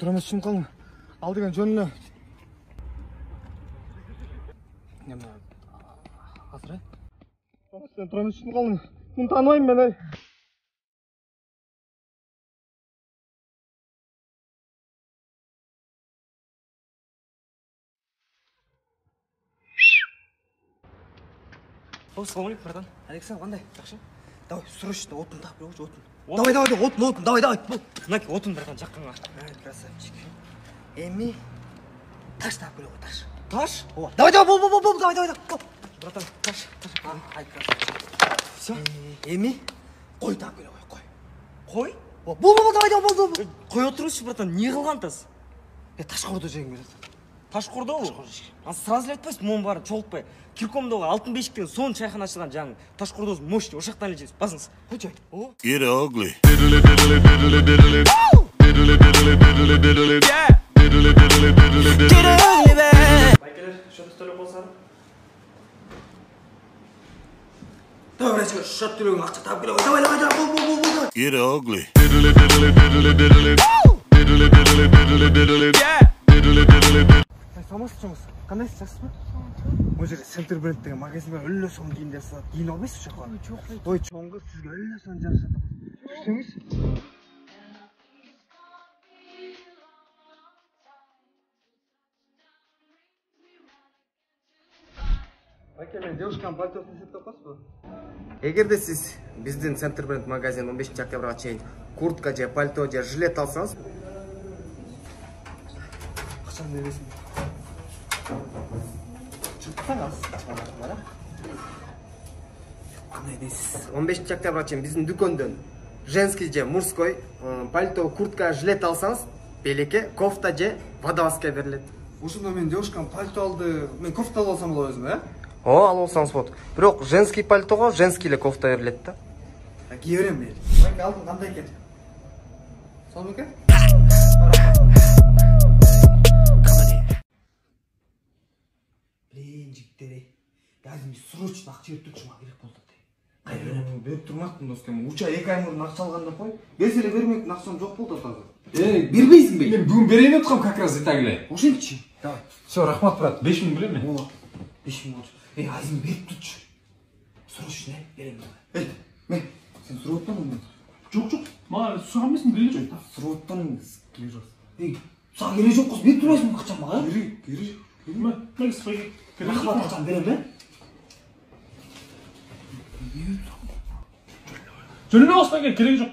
тұра емес үшін қалың. Ал деген жөн эле. Неме азыр? Сен тұра емес үшін қалың. Мұны танымаймын мен, ай. Assalamu alaikum, братан. Александр, қандай? Жақсы? Давай, срочно отын тап беріп отын. Отын? Отын, давай. Мынак отын, братан, жаққанға. Красавчик. Эми таш тап беріп таш. Таш? Давай. Братан, таш. Ай, красавчик. Все? Эми қой тап беріп қой. Қой? Давай. Қой отырыңызшы, братан, не қылған тас? Таш қорды жегім келеді. Таш қорды ол? Сразу айтпайсың, мұның бары жолықпай. Киркомдағы алтын бешіктен соның чайхана ашылған жаңағы таш қордоз мощный, ошақтан іле жейсіз. Басыңыз. Қойчай. Get ugly. Байкелер, шөті төлеп болсаны? Давай, братчик, шөт төлеуің ақша тап келе қой. Давай. Get ugly. Саламатсыз жұмыс. Қандайсыз, жақсы ма? Ол жерде Центр бренд деген магазин бар, өлі сон киімдер сатады. Киін алмайсыз жаққа? Жоқ. Ой, чоңғы сізге өлі сон жар сатады. Жүрсеңіз? Байке, мен девушкам пальтосын сеттеп қойсыз ба? Егерде сіз біздің Центр бренд магазин 15 октябрға чейін куртка же пальто же жилет алсаңыз, қашан бересің? Қандай дейсіз? 15 октябрға чейін біздің дүкенден женский же мужской пальто, куртка, жилет алсаңыз, белеке, кофта же водолазка беріледі. Ушында мен девушкам пальто алды, мен кофта алсам бола өзім, ә? О, ал олсаңыз болады. Бірақ женский пальтоға женский ле кофта беріледі да. Кие берем мен. Байке, алдың қандай екен? Сол екен? Жігіттері, мен срочно ақша беріп тұршы ма керек болды. Қайда берем? Беріп тұрмақпын достым. Уча 2 ай бұрын ақша алғанда қой. Берселе бермек ақшам жоқ болды қазір. Бермейсің бе? Мен бүгін берейін отқам как раз итагіле. Ошентші. Давай. Все, рахмат, брат. 5000 білем мен? 5000 болды. Азим беріп тұршы. Срочно берем. Мен, сен сұрауыттан оңмен? Жоқ. Маған сұрақ емесің, керегі жоқ. Сұрауыттан керегі жоқ. Саған керегі жоқ қыз, беріп тұрмайсың ақшам ға? Керегі жоқ. Мен спайге. Рахмат ақшам берем бе? Жөніне осылай керегі жоқ.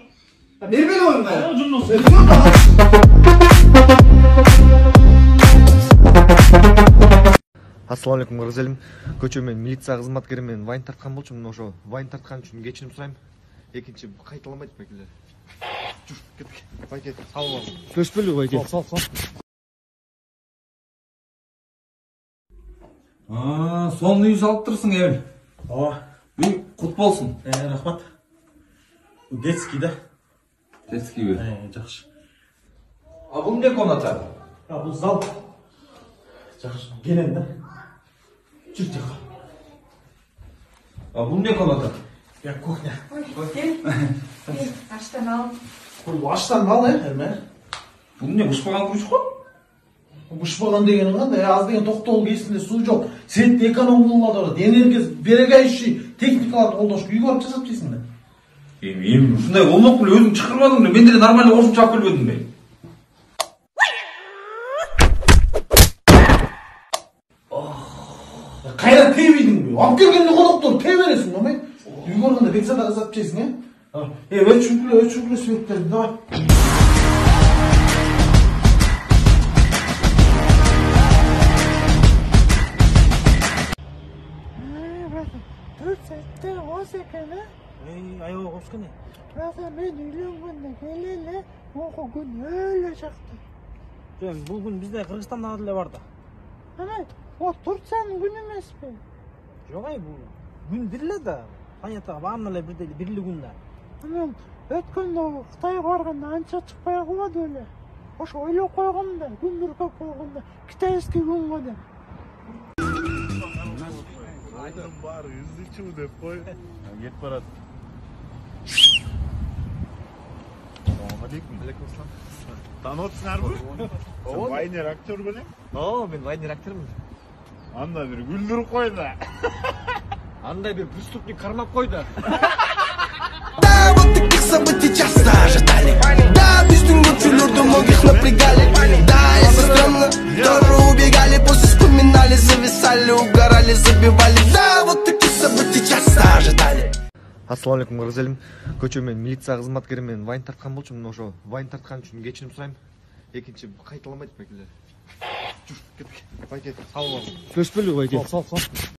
Бермелі ойын қайда? Жөніне осылай. Ассалаумалейкум, Ғырзелім. Көчемен милиция қызматкерімен вайн тартқан болчумун, ошо вайн тартқан үшін кешірім сұрайм. Екінші қайталамайды байкелер. Жүр, кеттік. Байке, сау бол. Көріспелі байке. Сау. Соны үй салып тұрсың, Эвіл. Үй құт болсын. Рахмат. Детский, да? Детский бе? Жақсы. Бұл не комната? Бұл зал. Жақсы. Келем, да? Жүр жаққа. Бұл не комната? Кухня. Аштан ал. Бұл аштан ал, Бұл не бұшпаған күш қой? Бұшпаған дегенің қандай? Аз деген тоқтол кезінде су жоқ. Свет эконом болмады. Энергия берегающий техникаларды қолдаушы үй барып жасап дейсің бе? Мен ұшындай болмақ бұл өзің шықырмадың бе? Мен де нормально оршып жап келбедің бе? Қайда тейбейдің бе? Алып келгенде қонақтар тей бересің, омай? Үй көргенде бексада жасап жейсің, өтшүңкілі светтерді, давай. Айо, қосқаны? Мен үйленгенде келелі, оқу күн өлі шақты. Бұл күн бізде Қырғызстанда адылы барды. О, Турцияның күн емес пе? Жоқ, бұл күн бірлі да. Планетаға бағынылай бірлі күн да. Өткенде Қытайға барғанда анша шықпай қойды өлі. Ош ойлап қойғанда, күн бүркеп қойғанда, китайский күн қойды. Aydım var, yüzü çuğdu koy. Git barat. Selamun aleyküm. Aleyküm selam. Танытсыңарбы? Сен вайнер актер белең? О, мен вайнер актермін. Анда бир күлдүрүп койду. Андай бір преступник қармап қойды. Да, вот таких событий часто ожидали. Да, біздің көпшілерді многих напрягали. Да, если стрёмно, тоже убегали. После вспоминали, зависали, угорали, забивали. Да, вот таких событий часто ожидали. Ассалаумалейкум кыргыз көчөмен милиция кызматкерімен вайн тартқан болчумун. Ошо вайн тартқан үчүн кечирим сурайм. Экинчи кайталамайт бекелер. Жүр, кеттик. Байке, сау бол. Көшпелі байке. Сау.